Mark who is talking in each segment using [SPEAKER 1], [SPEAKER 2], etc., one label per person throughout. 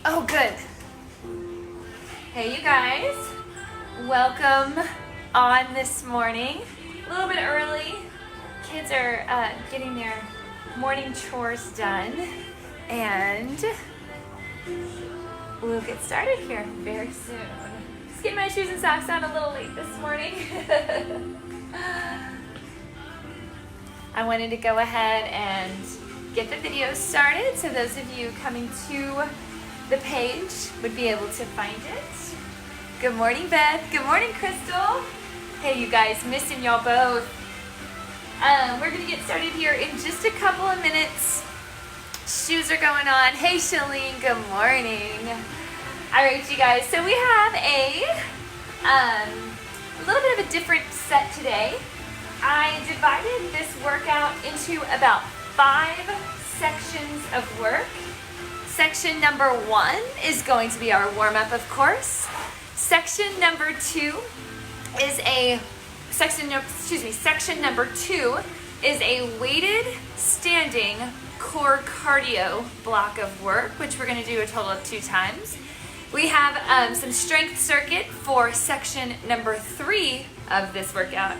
[SPEAKER 1] Oh, good. Hey, you guys. Welcome on this morning. A little bit early. Kids are getting their morning chores done, and we'll get started here very soon. Just getting my shoes and socks on a little late this morning. I wanted to go ahead and get the video started so those of you coming to the page would be able to find it. Good morning, Beth. Good morning, Crystal. Hey, you guys, missing y'all both. We're going to get started here in just a couple of minutes. Shoes are going on. Hey, Shalene, good morning. All right, you guys, so we have a little bit of a different set today. I divided this workout into about 5 sections of work. Section number 1 is going to be our warm-up, of course. Section number 2 is a section number 2 is a weighted standing core cardio block of work, which we're going to do a total of 2 times. We have some strength circuit for section number 3 of this workout.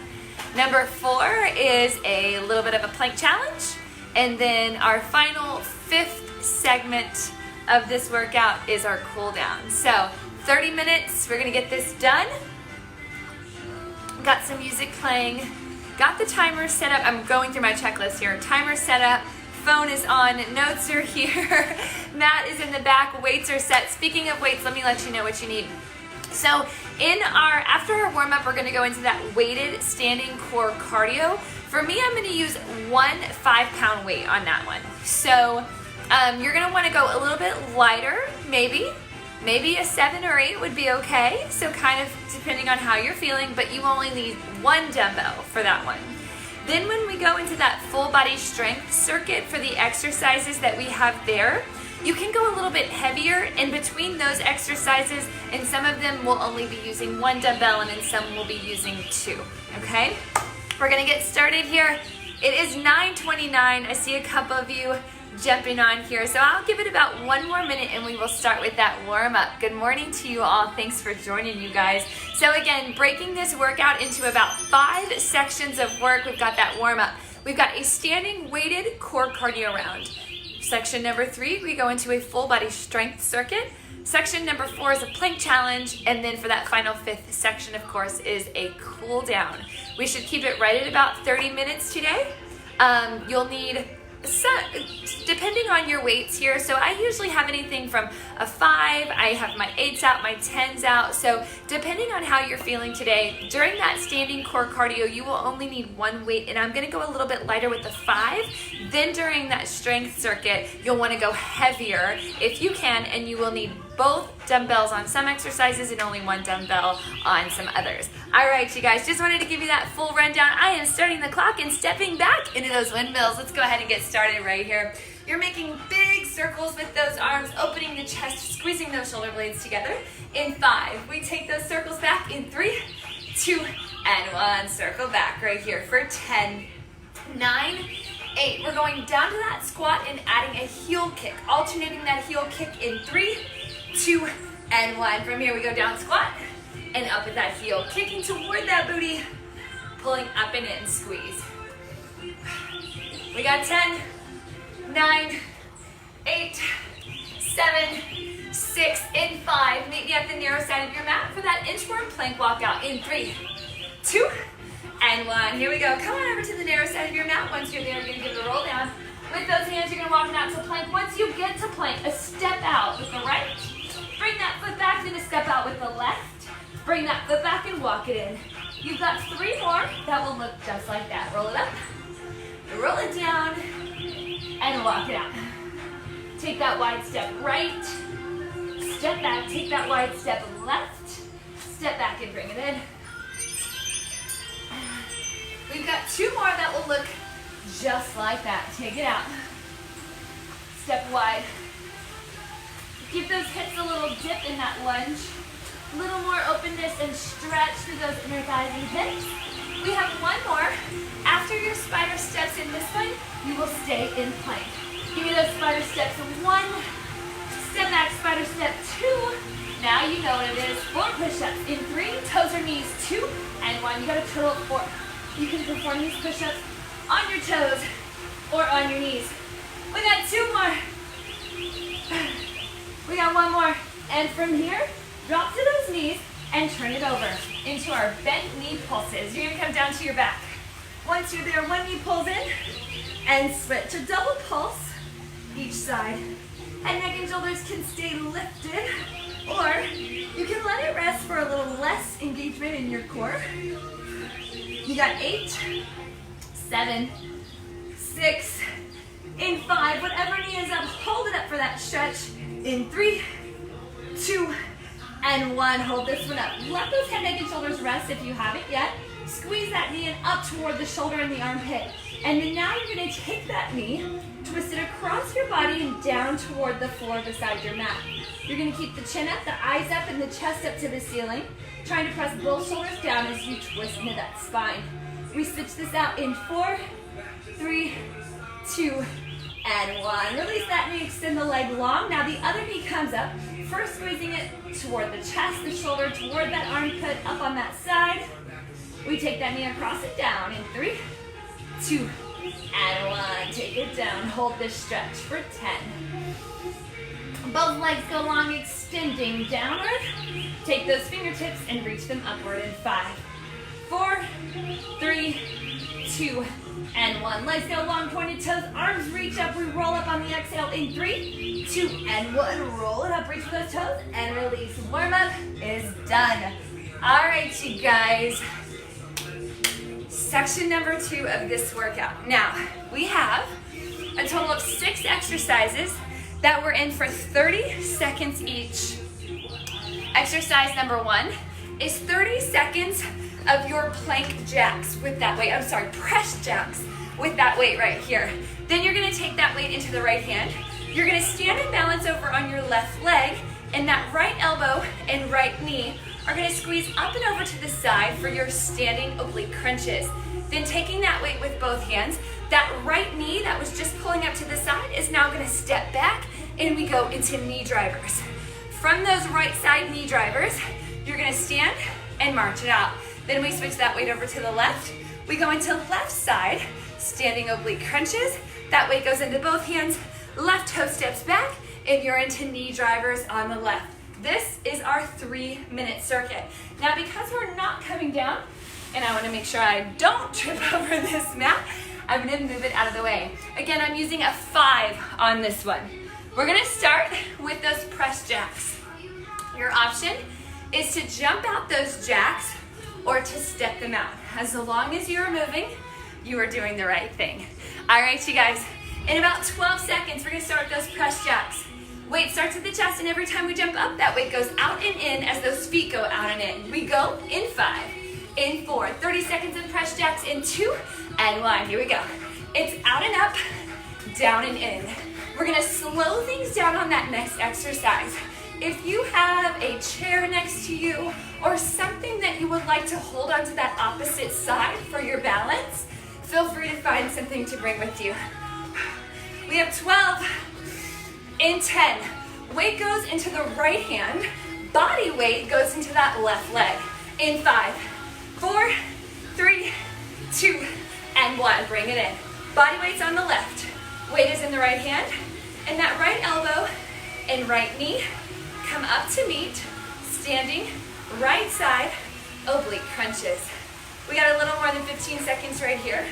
[SPEAKER 1] Number 4 is a little bit of a plank challenge. And then our final 5th segment of this workout is our cool down. So 30 minutes, we're gonna get this done. Got some music playing, got the timer set up. I'm going through my checklist here. Timer set up, phone is on, notes are here. Matt is in the back, weights are set. Speaking of weights, let me let you know what you need. So after our warm up, we're gonna go into that weighted standing core cardio. For me, I'm gonna use 1 5-pound weight on that one. So you're gonna wanna go a little bit lighter, maybe a 7 or 8 would be okay. So kind of depending on how you're feeling, but you only need 1 dumbbell for that one. Then when we go into that full body strength circuit for the exercises that we have there, you can go a little bit heavier in between those exercises, and some of them will only be using 1 dumbbell and then some will be using 2, okay? We're gonna get started here. It is 9:29. I see a couple of you jumping on here, so I'll give it about 1 more minute and we will start with that warm up. Good morning to you all. Thanks for joining, you guys. So again, breaking this workout into about 5 sections of work. We've got that warm up. We've got a standing weighted core cardio round. Section number 3, we go into a full body strength circuit. Section number 4 is a plank challenge, and then for that final 5th section, of course, is a cool down. We should keep it right at about 30 minutes today. You'll need depending on your weights here. So I usually have anything from a 5, I have my 8s out, my 10s out. So depending on how you're feeling today, during that standing core cardio, you will only need 1 weight, and I'm gonna go a little bit lighter with the 5. Then during that strength circuit, you'll wanna go heavier if you can, and you will need both dumbbells on some exercises and only 1 dumbbell on some others. All right, you guys, just wanted to give you that full rundown. I am starting the clock and stepping back into those windmills. Let's go ahead and get started right here. You're making big circles with those arms, opening the chest, squeezing those shoulder blades together. In 5, we take those circles back in 3, 2, and 1. Circle back right here for 10, 9, 8. We're going down to that squat and adding a heel kick, alternating that heel kick in 3, 2, and 1. From here we go down squat and up with that heel, kicking toward that booty, pulling up and in, squeeze. We got 10, 9, 8, 7, 6, and 5. Meet me at the narrow side of your mat for that inchworm plank walkout in 3, 2, and 1. Here we go. Come on over to the narrow side of your mat. Once you're there, you're going to give it a roll down. With those hands, you're going to walk out to plank. Once you get to plank, a step out with the right. Bring that foot back, then a step out with the left. Bring that foot back and walk it in. You've got 3 more that will look just like that. Roll it up, roll it down, and walk it out. Take that wide step right, step back, take that wide step left, step back and bring it in. We've got 2 more that will look just like that. Take it out. Step wide. Give those hips a little dip in that lunge. A little more openness and stretch through those inner thighs and hips. We have 1 more. After your spider steps in this one, you will stay in plank. Give me those spider steps. 1, step back, spider step. You know what it is. 4 push-ups. In 3, toes or knees, 2 and 1. You got a total of 4. You can perform these push-ups on your toes or on your knees. We got 2 more. We got 1 more. And from here, drop to those knees and turn it over into our bent knee pulses. You're gonna come down to your back. Once you're there, 1 knee pulls in and switch. A double pulse each side. And neck and shoulders can stay lifted, or you can let it rest for a little less engagement in your core. You got 8, 7, 6, in 5, whatever knee is up, hold it up for that stretch. In 3, 2, and 1, hold this one up. Let those head, neck, and shoulders rest if you haven't yet. Squeeze that knee in up toward the shoulder and the armpit. And then now you're gonna take that knee, twist it across your body and down toward the floor beside your mat. You're gonna keep the chin up, the eyes up, and the chest up to the ceiling, trying to press both shoulders down as you twist into that spine. We switch this out in 4, 3, 2, and 1. Release that knee, extend the leg long. Now the other knee comes up, first squeezing it toward the chest, the shoulder, toward that armpit, up on that side. We take that knee across and down in 3, 2, and 1. Take it down. Hold this stretch for 10. Both legs go long, extending downward. Take those fingertips and reach them upward in 5, 4, 3, 2, and 1. Legs go long, pointed toes, arms reach up. We roll up on the exhale in 3, 2, and 1. Roll it up, reach for those toes, and release. Warm up is done. All right, you guys. Section number 2 of this workout. Now, we have a total of 6 exercises that we're in for 30 seconds each. Exercise number 1 is 30 seconds of your plank jacks with that weight. Press jacks with that weight right here. Then you're gonna take that weight into the right hand. You're gonna stand and balance over on your left leg, and that right elbow and right knee are gonna squeeze up and over to the side for your standing oblique crunches. Then taking that weight with both hands, that right knee that was just pulling up to the side is now gonna step back, and we go into knee drivers. From those right side knee drivers, you're gonna stand and march it out. Then we switch that weight over to the left. We go into left side, standing oblique crunches. That weight goes into both hands, left toe steps back, and you're into knee drivers on the left. This is our 3-minute circuit. Now, because we're not coming down, and I wanna make sure I don't trip over this mat, I'm gonna move it out of the way. Again, I'm using a 5 on this one. We're gonna start with those press jacks. Your option is to jump out those jacks or to step them out. As long as you're moving, you are doing the right thing. All right, you guys, in about 12 seconds, we're gonna start those press jacks. Weight starts at the chest, and every time we jump up, that weight goes out and in as those feet go out and in. We go in 5, in 4, 30 seconds of press jacks in 2, and 1. Here we go. It's out and up, down and in. We're gonna slow things down on that next exercise. If you have a chair next to you or something that you would like to hold onto that opposite side for your balance, feel free to find something to bring with you. We have 12, in 10. Weight goes into the right hand, body weight goes into that left leg. In 5, 4, 3, 2, and 1. Bring it in. Body weight's on the left. Weight is in the right hand, and that right elbow and right knee come up to meet, standing right side oblique crunches. We got a little more than 15 seconds right here.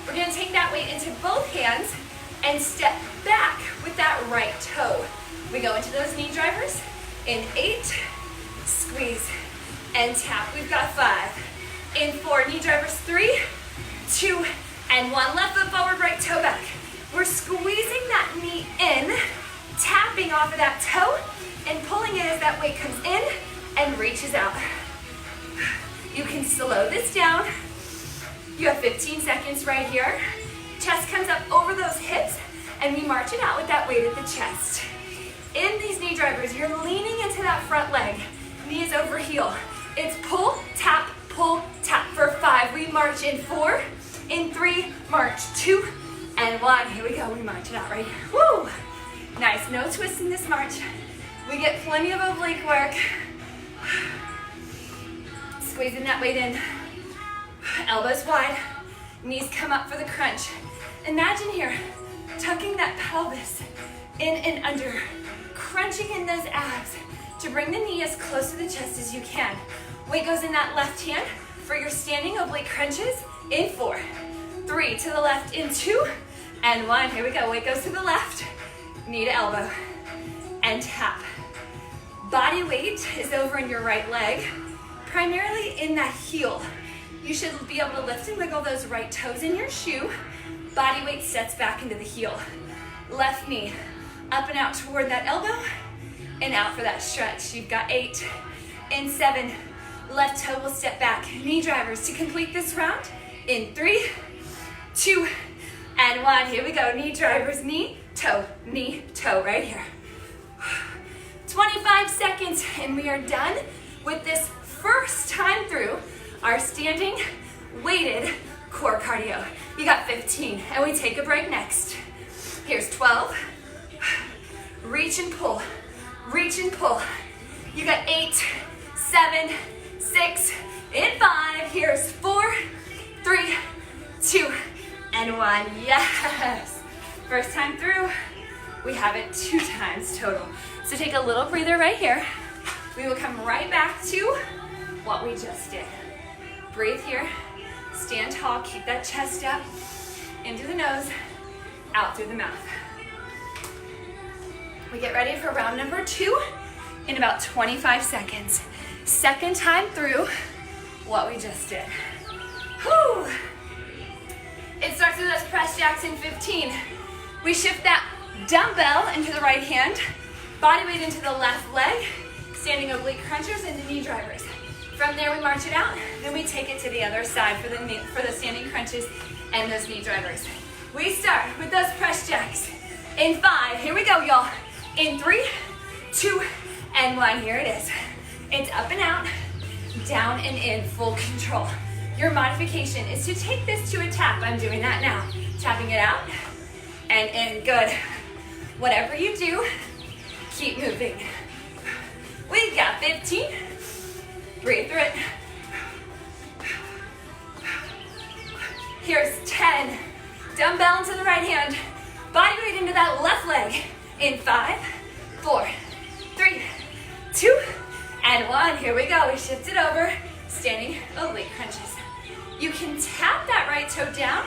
[SPEAKER 1] We're gonna take that weight into both hands and step back with that right toe. We go into those knee drivers in 8, squeeze and tap. We've got 5, in 4, knee drivers 3, 2, and 1. Left foot forward, right toe back. We're squeezing that knee in, tapping off of that toe, and pulling it as that weight comes in and reaches out. You can slow this down. You have 15 seconds right here. Chest comes up over those hips, and we march it out with that weight at the chest. In these knee drivers, you're leaning into that front leg. Knee is over heel. It's pull, tap, for 5. We march in 4, in 3, march 2, and 1. Here we go, we march it out right here. Woo! Nice, no twist in this march. We get plenty of oblique work. Squeezing that weight in. Elbows wide, knees come up for the crunch. Imagine here, tucking that pelvis in and under, crunching in those abs to bring the knee as close to the chest as you can. Weight goes in that left hand for your standing oblique crunches in 4, 3, to the left in 2, and 1. Here we go, weight goes to the left, knee to elbow, and tap. Body weight is over in your right leg, primarily in that heel. You should be able to lift and wiggle those right toes in your shoe. Body weight sets back into the heel. Left knee up and out toward that elbow and out for that stretch. You've got 8 and 7. Left toe will step back. Knee drivers to complete this round in 3, 2, and 1. Here we go. Knee drivers, knee, toe, right here. 25 seconds and we are done with this first time through our standing weighted core cardio. You got 15 and we take a break next. Here's 12. Reach and pull, reach and pull. You got 8, 7, 6, and 5. Here's 4, 3, 2, and 1. Yes. First time through, we have it 2 times total. So take a little breather right here. We will come right back to what we just did. Breathe here, stand tall, keep that chest up, into the nose, out through the mouth. We get ready for round number 2 in about 25 seconds. Second time through what we just did. Whew. It starts with us press jacks in 15. We shift that dumbbell into the right hand, body weight into the left leg, standing oblique crunchers into knee drivers. From there we march it out, then we take it to the other side for the standing crunches and those knee drivers. We start with those press jacks in 5. Here we go, y'all. In 3, 2, and 1. Here it is. It's up and out, down and in, full control. Your modification is to take this to a tap. I'm doing that now. Tapping it out and in. Good. Whatever you do, keep moving. We've got 15. Breathe through it. Here's 10. Dumbbell into the right hand. Body weight into that left leg. In 5, 4, 3, 2, and 1. Here we go. We shift it over. Standing oblique crunches. You can tap that right toe down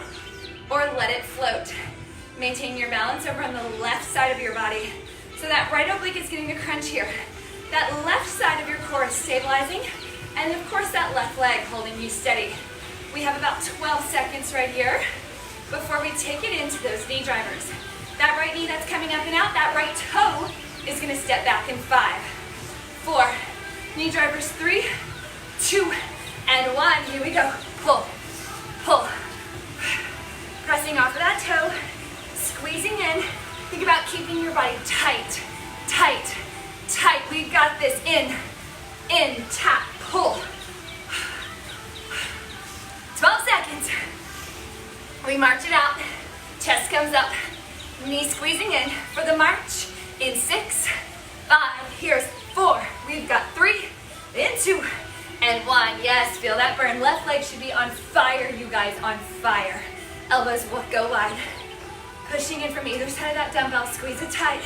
[SPEAKER 1] or let it float. Maintain your balance over on the left side of your body. So that right oblique is getting the crunch here. That left side of your core is stabilizing. And of course that left leg holding you steady. We have about 12 seconds right here before we take it into those knee drivers. That right knee that's coming up and out, that right toe is gonna step back in 5, 4, knee drivers 3, 2, and 1. Here we go. Pull, pull. Pressing off of that toe, squeezing in. Think about keeping your body tight, tight, tight. We've got this. In, tap, pull. 12 seconds. We march it out. Chest comes up. Knee squeezing in for the march. In 6, 5. Here's 4. We've got 3, in 2, and 1. Yes, feel that burn. Left leg should be on fire, you guys, on fire. Elbows will go wide. Pushing in from either side of that dumbbell. Squeeze it tight.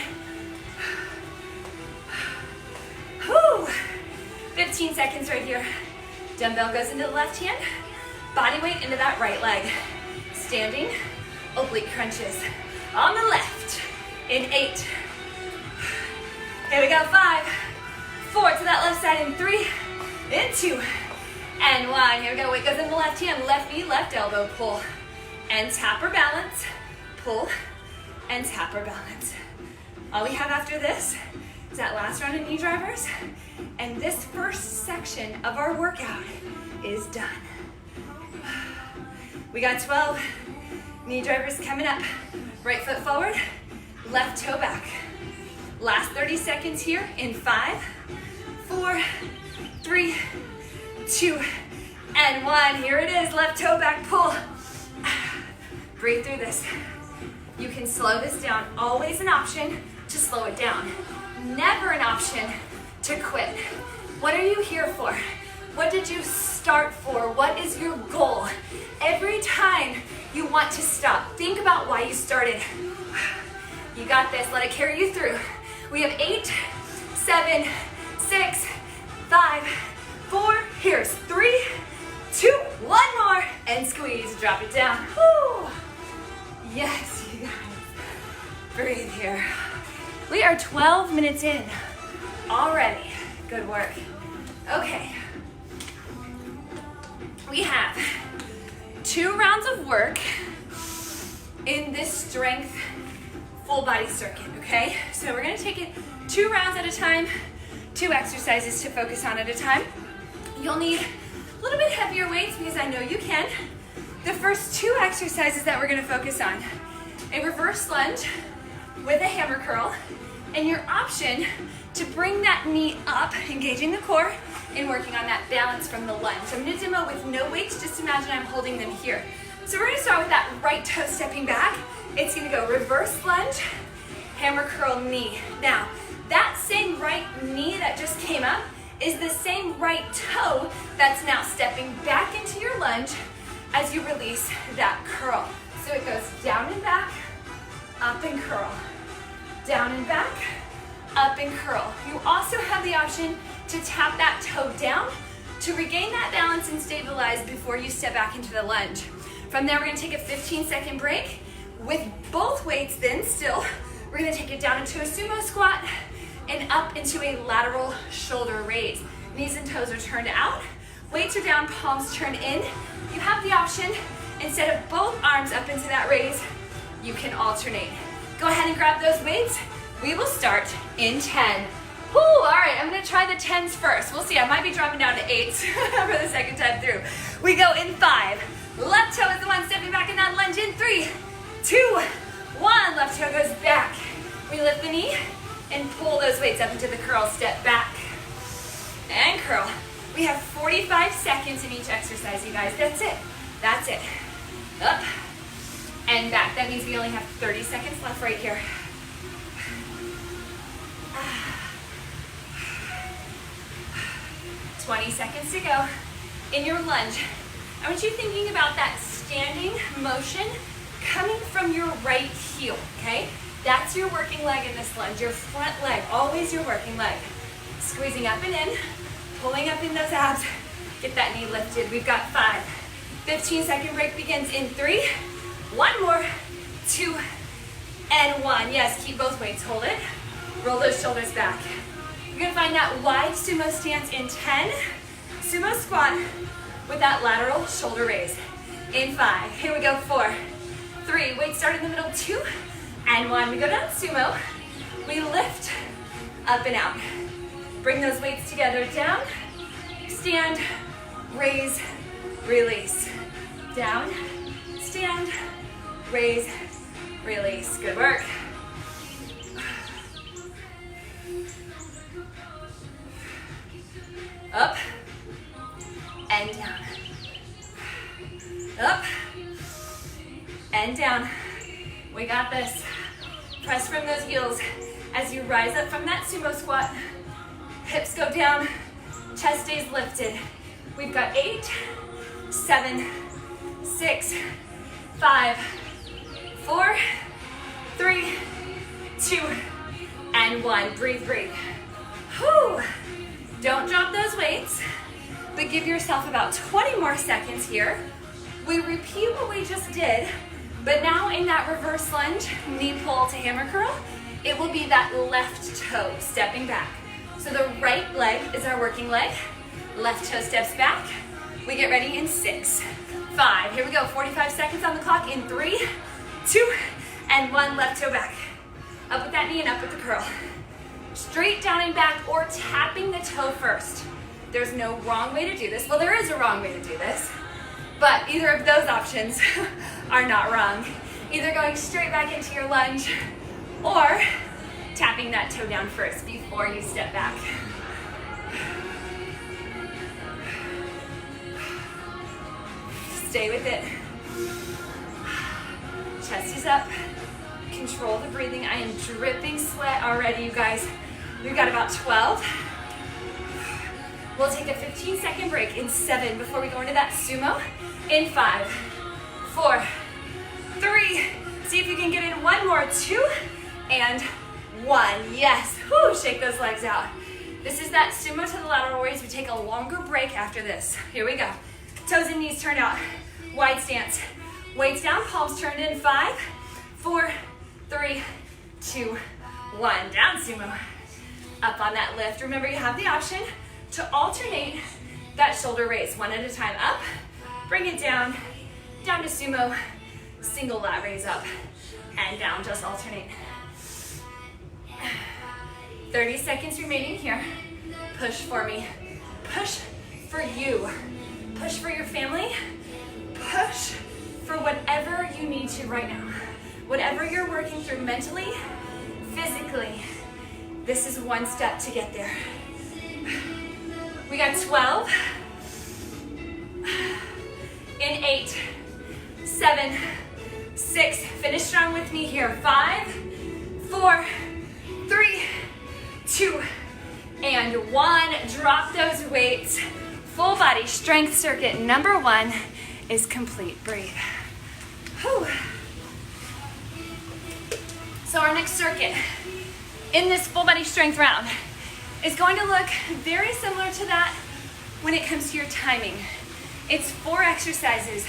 [SPEAKER 1] Whew. 15 seconds right here. Dumbbell goes into the left hand. Body weight into that right leg. Standing oblique crunches. On the left. In 8. Here we go. 5, 4 to that left side. In 3, in 2, and 1. Here we go. Weight goes in the left hand. Left knee, left elbow. Pull and tap or balance. Pull and tap or balance. All we have after this is that last round of knee drivers. And this first section of our workout is done. We got 12 knee drivers coming up. Right foot forward, left toe back. Last 30 seconds here in 5, 4, 3, 2, and 1. Here it is, left toe back, pull. Breathe through this. You can slow this down. Always an option to slow it down. Never an option to quit. What are you here for? What did you start for? What is your goal? Every time you want to stop, think about why you started. You got this. Let it carry you through. We have 8, 7, 6, 5, 4. Here's 3, 2, 1 more. And squeeze. Drop it down. Woo. Yes, you guys. Breathe here. We are 12 minutes in already. Good work. Okay. We have 2 rounds of work in this strength full body circuit, okay? So we're gonna take it 2 rounds at a time, 2 exercises to focus on at a time. You'll need a little bit heavier weights because I know you can. The first 2 exercises that we're gonna focus on, a reverse lunge with a hammer curl, and your option to bring that knee up, engaging the core, and working on that balance from the lunge. So I'm gonna demo with no weights, just imagine I'm holding them here. So we're gonna start with that right toe stepping back. It's gonna go reverse lunge, hammer curl knee. Now, that same right knee that just came up is the same right toe that's now stepping back into your lunge as you release that curl. So it goes down and back, up and curl. Down and back, up and curl. You also have the option to tap that toe down to regain that balance and stabilize before you step back into the lunge. From there, we're gonna take a 15-second break with both weights then still. We're gonna take it down into a sumo squat and up into a lateral shoulder raise. Knees and toes are turned out. Weights are down, palms turned in. You have the option, instead of both arms up into that raise, you can alternate. Go ahead and grab those weights. We will start in 10. Whew, all right, I'm gonna try the 10s first. We'll see, I might be dropping down to 8s for the second time through. We go in 5. Left toe is the one stepping back in that lunge in 3, 2, 1. Left toe goes back. We lift the knee and pull those weights up into the curl, step back and curl. We have 45 seconds in each exercise, you guys. That's it. That's it. Up and back. That means we only have 30 seconds left right here. 20 seconds to go. In your lunge, I want you thinking about that standing motion coming from your right heel, okay? That's your working leg in this lunge, your front leg, always your working leg. Squeezing up and in, pulling up in those abs. Get that knee lifted. We've got 5. 15-second break begins in 3. 1 more, 2, and 1. Yes, keep both weights, hold it. Roll those shoulders back. You're gonna find that wide sumo stance in 10. Sumo squat with that lateral shoulder raise. In 5, here we go, 4, 3, weight start in the middle, 2, and 1. We go down sumo, we lift, up and out. Bring those weights together, down, stand, raise, release. Down, stand, raise, release. Good work. Up and down. Up and down. We got this. Press from those heels as you rise up from that sumo squat. Hips go down, chest stays lifted. We've got 8, 7, 6, 5, 4, 3, 2, and 1. Breathe, breathe. Whew. Don't drop those weights, but give yourself about 20 more seconds here. We repeat what we just did, but now in that reverse lunge, knee pull to hammer curl, it will be that left toe stepping back. So the right leg is our working leg, left toe steps back. We get ready in 6, 5, here we go, 45 seconds on the clock in 3, 2, and 1, left toe back. Up with that knee and up with the curl. Straight down and back or tapping the toe first. There's no wrong way to do this. Well, there is a wrong way to do this, but either of those options are not wrong. Either going straight back into your lunge or tapping that toe down first before you step back. Stay with it. Chest is up. Control the breathing. I am dripping sweat already, you guys. We've got about 12. We'll take a 15-second break in 7 before we go into that sumo. In 5, 4, 3. See if you can get in one more. 2 and 1. Yes. Whoo, shake those legs out. This is that sumo to the lateral raise. We take a longer break after this. Here we go. Toes and knees turned out. Wide stance. Weights down, palms turned in. 5, 4, 3, 2, 1. Down sumo. Up on that lift. Remember, you have the option to alternate that shoulder raise one at a time. Up, bring it down, down to sumo, single lat raise up, and down, just alternate. 30 seconds remaining here. Push for me. Push for you. Push for your family. Push for whatever you need to right now. Whatever you're working through mentally, physically, this is one step to get there. We got 12. In 8, 7, 6. Finish strong with me here. 5, 4, 3, 2, and 1. Drop those weights. Full body strength circuit number 1 is complete. Breathe. Whew. So our next circuit in this full body strength round is going to look very similar to that when it comes to your timing. It's 4 exercises,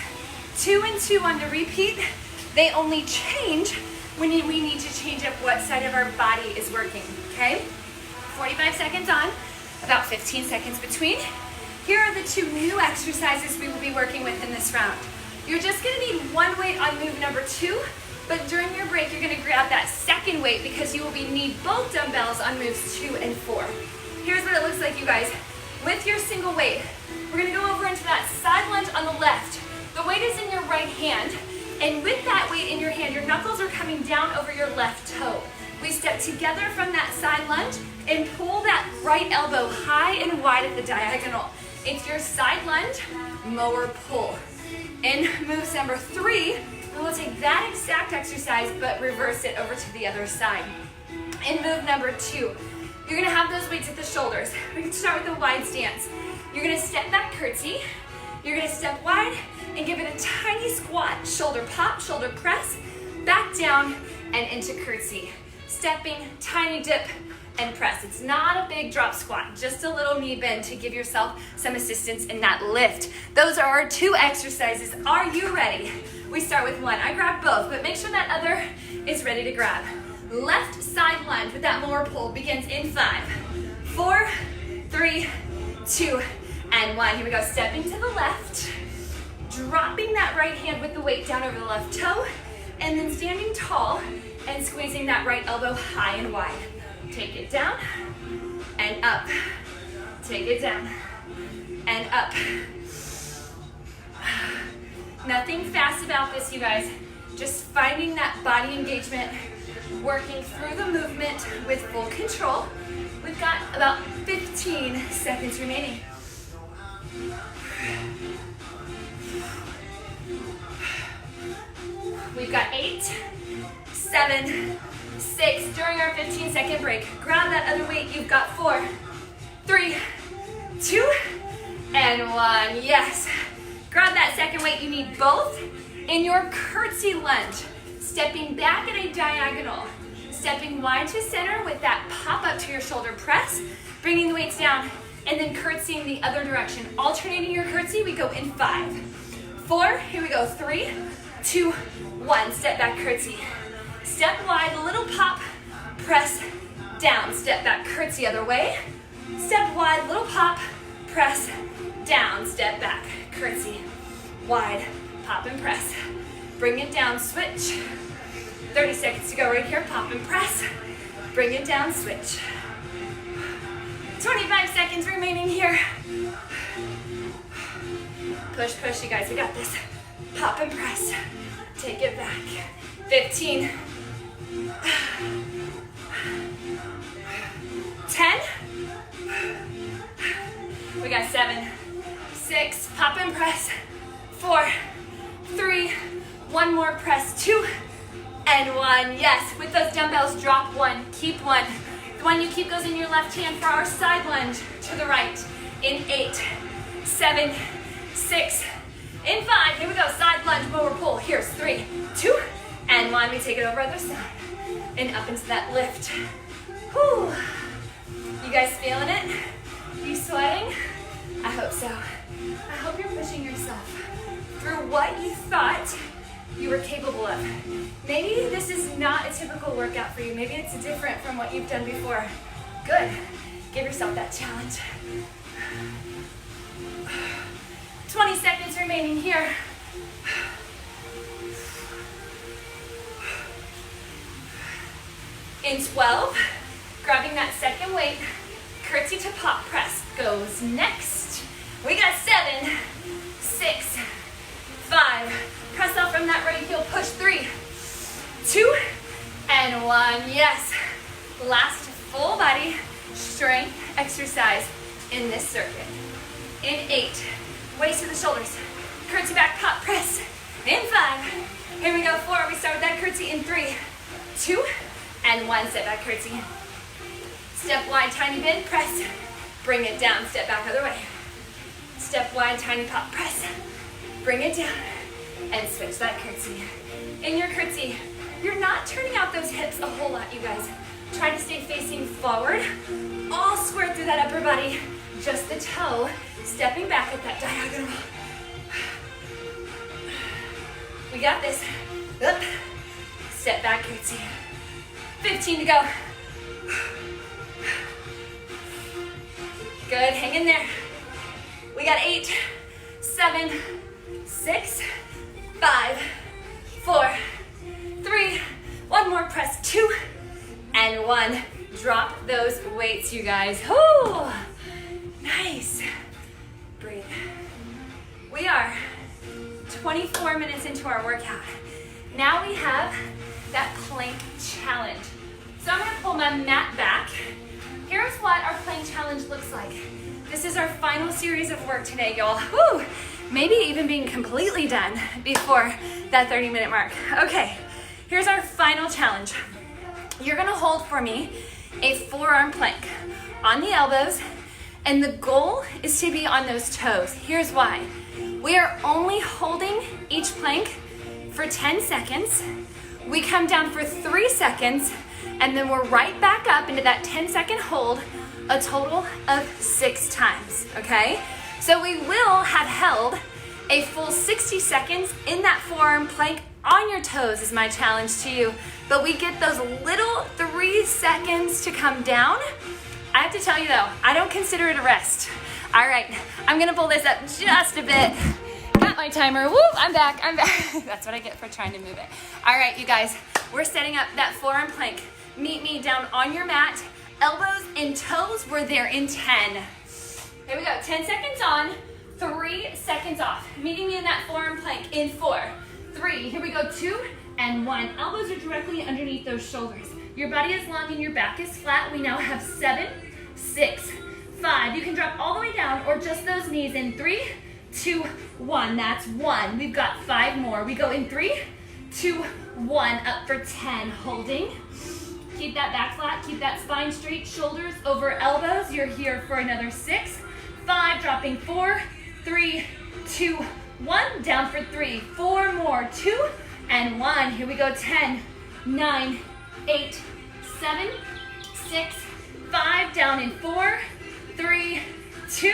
[SPEAKER 1] 2 and 2 on the repeat. They only change when we need to change up what side of our body is working, okay? 45 seconds on, about 15 seconds between. Here are the 2 new exercises we will be working with in this round. You're just gonna need one weight on move number 2, but during your break, you're gonna grab that second weight because you will need both dumbbells on moves 2 and 4. Here's what it looks like, you guys. With your single weight, we're gonna go over into that side lunge on the left. The weight is in your right hand, and with that weight in your hand, your knuckles are coming down over your left toe. We step together from that side lunge and pull that right elbow high and wide at the diagonal. It's your side lunge, mower pull. In moves number 3, we will take that exact exercise but reverse it over to the other side. In move number 2, you're gonna have those weights at the shoulders. We can start with a wide stance. You're gonna step back curtsy. You're gonna step wide and give it a tiny squat. Shoulder pop, shoulder press, back down and into curtsy. Stepping, tiny dip, and press. It's not a big drop squat, just a little knee bend to give yourself some assistance in that lift. Those are our 2 exercises. Are you ready? We start with 1. I grab both, but make sure that other is ready to grab. Left side lunge with that mower pull begins in 5, 4, 3, 2, and 1. Here we go. Stepping to the left, dropping that right hand with the weight down over the left toe, and then standing tall and squeezing that right elbow high and wide. Take it down and up. Take it down and up. Nothing fast about this, you guys. Just finding that body engagement, working through the movement with full control. We've got about 15 seconds remaining. We've got 8, 7, 6. During our 15-second break, grab that other weight. You've got 4, 3, 2, and 1. Yes. Grab that second weight. You need both in your curtsy lunge. Stepping back at a diagonal. Stepping wide to center with that pop up to your shoulder press. Bringing the weights down and then curtsying the other direction. Alternating your curtsy, we go in 5, 4. Here we go. 3, 2, 1. Step back curtsy. Step wide, little pop, press down. Step back curtsy other way. Step wide, little pop, press down. Step back curtsy. Wide, pop and press. Bring it down, switch. 30 seconds to go right here. Pop and press. Bring it down, switch. 25 seconds remaining here. Push, push, you guys, we got this. Pop and press. Take it back. 15. 10. We got 7, 6. Pop and press. 4, 3. One more press. 2 and 1. Yes, with those dumbbells, drop 1. Keep 1. The one you keep goes in your left hand for our side lunge to the right. In 8, 7, 6, in 5. Here we go, side lunge, forward pull. Here's 3, 2, and 1. We take it over other side. And up into that lift. Whew. You guys feeling it? You sweating? I hope so. I hope you're pushing yourself through what you thought you were capable of. Maybe this is not a typical workout for you. Maybe it's different from what you've done before. Good. Give yourself that challenge. 20 seconds remaining here. In 12, grabbing that second weight, curtsy to pop press goes next. We got 7, 6, 5. Press off from that right heel, push 3, 2, and 1. Yes, last full body strength exercise in this circuit. In 8, waist to the shoulders, curtsy back pop press. In 5, here we go, 4. We start with that curtsy in 3, 2, and 1. Step back curtsy. Step wide, tiny bend, press. Bring it down, step back other way. Step wide, tiny pop, press. Bring it down, and switch that curtsy. In your curtsy, you're not turning out those hips a whole lot, you guys. Try to stay facing forward, all square through that upper body. Just the toe, stepping back at that diagonal. We got this. Up. Step back curtsy. 15 to go. Good, hang in there. We got 8, 7, 6, 5, 4, 3, one more press, 2, and 1. Drop those weights, you guys. Whoo! Nice. Breathe. We are 24 minutes into our workout. Now we have that plank challenge. So I'm gonna pull my mat back. Here's what our plank challenge looks like. This is our final series of work today, y'all. Woo! Maybe even being completely done before that 30-minute mark. Okay, here's our final challenge. You're gonna hold for me a forearm plank on the elbows, and the goal is to be on those toes. Here's why. We are only holding each plank for 10 seconds. We come down for 3 seconds, and then we're right back up into that 10-second hold a total of 6 times, okay? So we will have held a full 60 seconds in that forearm plank on your toes is my challenge to you. But we get those little 3 seconds to come down. I have to tell you though, I don't consider it a rest. All right, I'm gonna pull this up just a bit. Got my timer, whoop, I'm back. That's what I get for trying to move it. All right, you guys, we're setting up that forearm plank. Meet me down on your mat. Elbows and toes, we're there in 10. Here we go, 10 seconds on, 3 seconds off. Meeting me in that forearm plank in 4, 3, here we go, 2, and 1. Elbows are directly underneath those shoulders. Your body is long and your back is flat. We now have 7, 6, 5. You can drop all the way down or just those knees in 3, 2, 1. That's 1. We've got 5 more. We go in 3, 2, 1, up for 10, holding. Keep that back flat, keep that spine straight, shoulders over elbows. You're here for another 6, 5, dropping 4, 3, 2, 1, down for 3, 4 more, 2, and 1. Here we go, 10, 9, 8, 7, 6, 5, down in 4, 3, 2,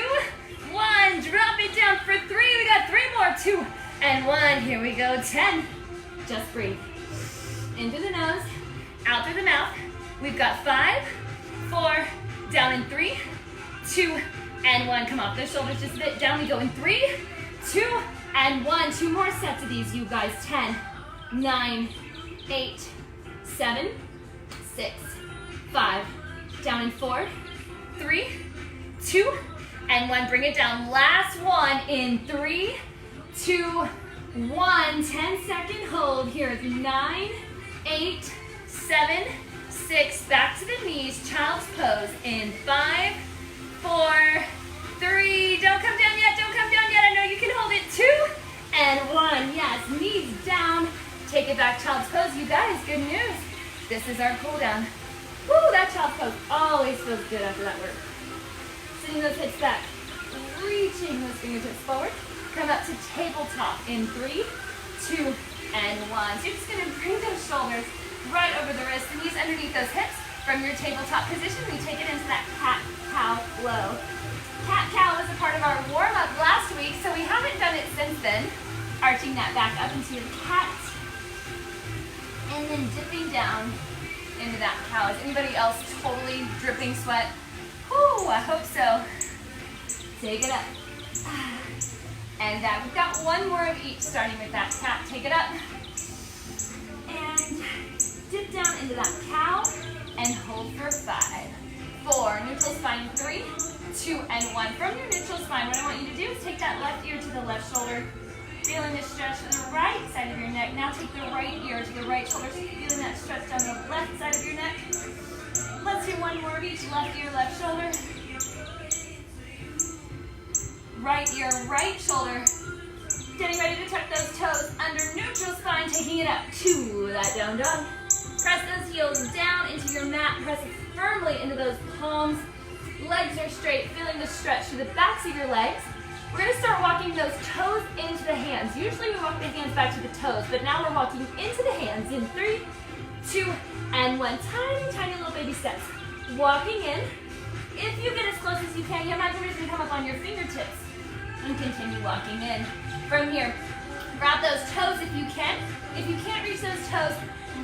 [SPEAKER 1] 1. Drop it down for 3. We got 3 more, 2, and 1. Here we go, 10. Just breathe. In through the nose, out through the mouth. We've got 5, 4, down in 3, 2, and 1. Come off those shoulders just a bit. Down we go in 3, 2, and 1. 2 more sets of these, you guys. 10, 9, 8, 7, 6, 5. Down in 4, 3, 2, and 1. Bring it down. Last one in 3, 2, 1. 10-second hold. Here's 9, 8, 7, 6. Back to the knees. Child's pose in 5, 4, 3. Don't come down yet. Don't come down yet. I know you can hold it. 2 and 1. Yes, knees down. Take it back. Child's pose. You guys, good news. This is our cool down. Woo, that child's pose always feels good after that work. Sitting those hips back. reaching those fingertips forward. Come up to tabletop in 3, 2, and 1. So you're just gonna bring those shoulders right over the wrists, the knees underneath those hips. From your tabletop position, we take it into that cat-cow flow. Cat-cow was a part of our warm-up last week, so we haven't done it since then. Arching that back up into your cat, and then dipping down into that cow. Is anybody else totally dripping sweat? Whew, I hope so. Take it up. And we've got one more of each, starting with that cat. Take it up. And dip down into that cow, and hold for 5, 4, neutral spine, 3, 2, and 1. From your neutral spine, what I want you to do is take that left ear to the left shoulder, feeling the stretch to the right side of your neck. Now take the right ear to the right shoulder, so you're feeling that stretch down the left side of your neck. Let's do one more of each, left ear, left shoulder. Right ear, right shoulder. Getting ready to tuck those toes under neutral spine, taking it up to that down dog. Press those heels down into your mat, press it firmly into those palms. Legs are straight, feeling the stretch to the backs of your legs. We're gonna start walking those toes into the hands. Usually we walk the hands back to the toes, but now we're walking into the hands in 3, 2, and 1. Tiny, tiny little baby steps. Walking in. If you get as close as you can, your imagination can come up on your fingertips. And continue walking in. From here, grab those toes if you can. If you can't reach those toes,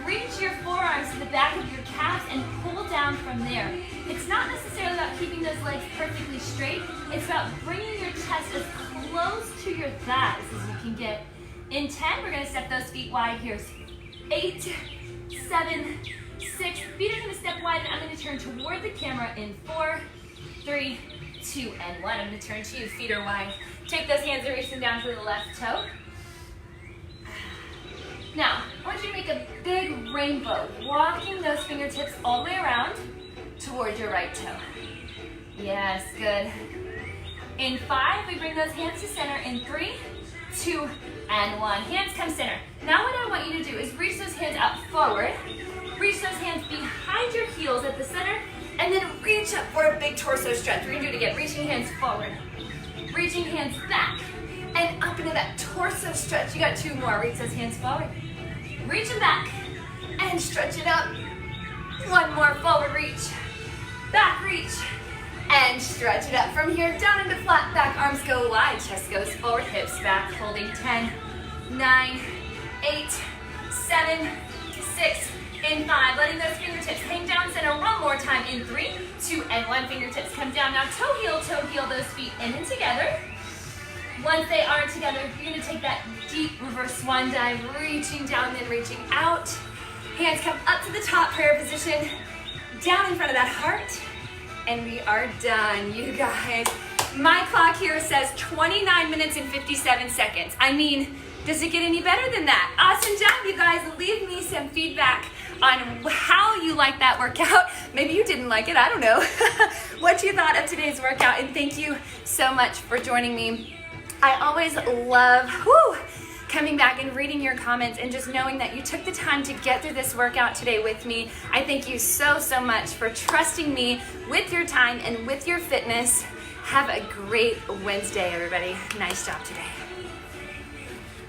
[SPEAKER 1] reach your forearms to the back of your calves and pull down from there. It's not necessarily about keeping those legs perfectly straight. It's about bringing your chest as close to your thighs as you can get. In 10, we're going to step those feet wide here. 8, 7, 6. Feet are going to step wide, and I'm going to turn toward the camera in 4, 3, 2, and 1. I'm going to turn to you. Feet are wide. Take those hands and reach them down to the left toe. Now, I want you to make a big rainbow, walking those fingertips all the way around towards your right toe. Yes, good. In 5, we bring those hands to center in 3, 2, and 1. Hands come center. Now what I want you to do is reach those hands out forward, reach those hands behind your heels at the center, and then reach up for a big torso stretch. We're gonna do it again, reaching hands forward, reaching hands back, and up into that torso stretch. You got 2 more. Reach those hands forward. Reach them back and stretch it up. 1 more, forward reach, back reach, and stretch it up. From here, down into flat back, arms go wide, chest goes forward, hips back, holding 10, 9, 8, 7, 6, in 5. Letting those fingertips hang down center one more time in 3, 2, and 1. Fingertips come down. Now toe heel those feet in and together. Once they are together, you're going to take that deep reverse swan dive, reaching down, then reaching out. Hands come up to the top, prayer position, down in front of that heart, and we are done, you guys. My clock here says 29 minutes and 57 seconds. I mean, does it get any better than that? Awesome job, you guys. Leave me some feedback on how you like that workout. Maybe you didn't like it, I don't know. What you thought of today's workout, and thank you so much for joining me. I always love coming back and reading your comments and just knowing that you took the time to get through this workout today with me. I thank you so, so much for trusting me with your time and with your fitness. Have a great Wednesday, everybody. Nice job today.